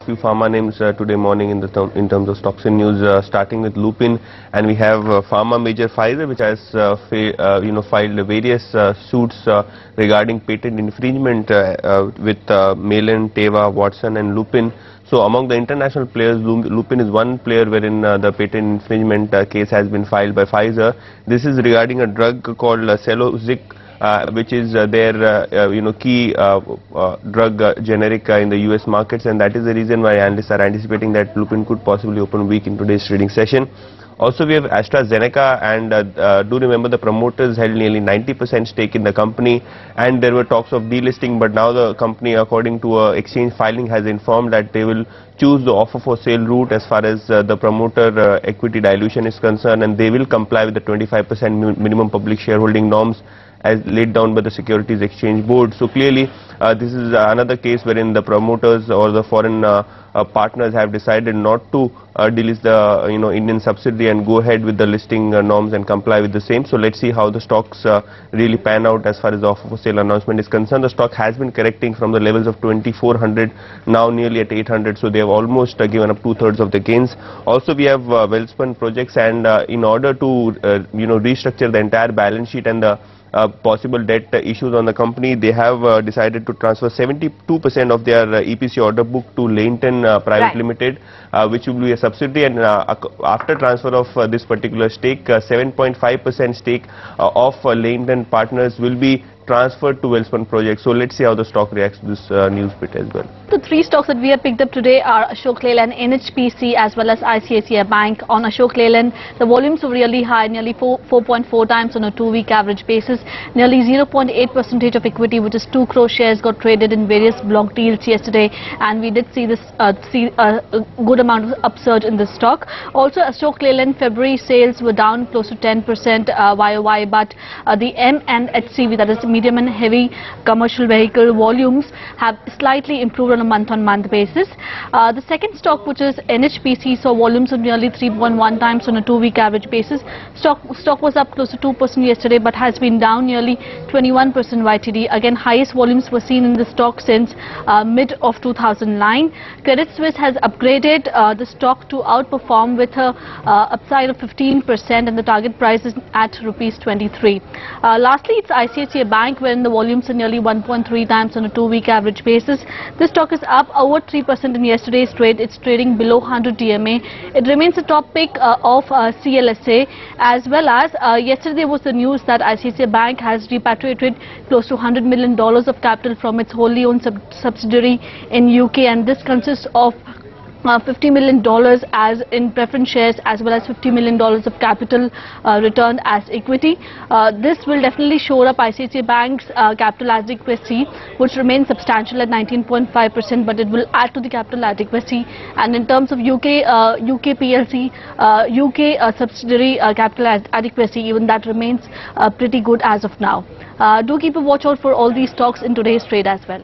few pharma names today morning in terms of stocks and news, starting with Lupin, and we have pharma major Pfizer, which has filed various suits regarding patent infringement with Leyland, Teva, Watson, and Lupin. So among the international players, Lupin is one player wherein the patent infringement case has been filed by Pfizer. This is regarding a drug called Celozic, which is their key drug generic in the US markets, and that is the reason why analysts are anticipating that Lupin could possibly open weak in today's trading session. Also, we have AstraZeneca, and do remember the promoters held nearly 90% stake in the company, and there were talks of delisting, but now the company, according to exchange filing, has informed that they will choose the offer for sale route as far as the promoter equity dilution is concerned, and they will comply with the 25% minimum public shareholding norms as laid down by the Securities Exchange Board. So clearly, this is another case wherein the promoters or the foreign partners have decided not to delist the Indian subsidiary and go ahead with the listing norms and comply with the same. So let's see how the stocks really pan out as far as the offer for sale announcement is concerned. The stock has been correcting from the levels of 2400, now nearly at 800. So they have almost given up 2/3 of the gains. Also, we have Welspun projects, and in order to restructure the entire balance sheet and the possible debt issues on the company, they have decided to transfer 72% of their EPC order book to Leyland Private Limited, which will be a subsidiary, and after transfer of this particular stake, 7.5% stake of Leyland Partners will be transferred to Welspun project. So let's see how the stock reacts to this news bit as well. The three stocks that we have picked up today are Ashok, Leyland, NHPC as well as ICICI Bank. On Ashok Leyland, the volumes were really high, nearly 4.4 times on a 2-week average basis. Nearly 0.8% of equity, which is 2 crore shares, got traded in various block deals yesterday, and we did see this a good amount of upsurge in this stock. Also, Ashok Leyland February sales were down close to 10% YOY, but the M and HCV, that is medium and heavy commercial vehicle volumes, have slightly improved on a month-on-month basis. The second stock, which is NHPC, saw volumes of nearly 3.1 times on a 2-week average basis. Stock was up close to 2% yesterday, but has been down nearly 21% YTD. Again, highest volumes were seen in the stock since mid of 2009. Credit Suisse has upgraded the stock to outperform with a upside of 15%, and the target price is at rupees 23. Lastly, it's ICICI Bank, when the volumes are nearly 1.3 times on a 2-week average basis. This stock is up over 3% in yesterday's trade. It's trading below 100 DMA. It remains a top pick of CLSA, as well as yesterday was the news that ICICI Bank has repatriated close to $100 million of capital from its wholly owned subsidiary in UK, and this consists of $50 million as in preference shares, as well as $50 million of capital returned as equity. This will definitely shore up ICICI Bank's capital adequacy, which remains substantial at 19.5%, but it will add to the capital adequacy. And in terms of UK PLC, UK subsidiary capital adequacy, even that remains pretty good as of now. Do keep a watch out for all these stocks in today's trade as well.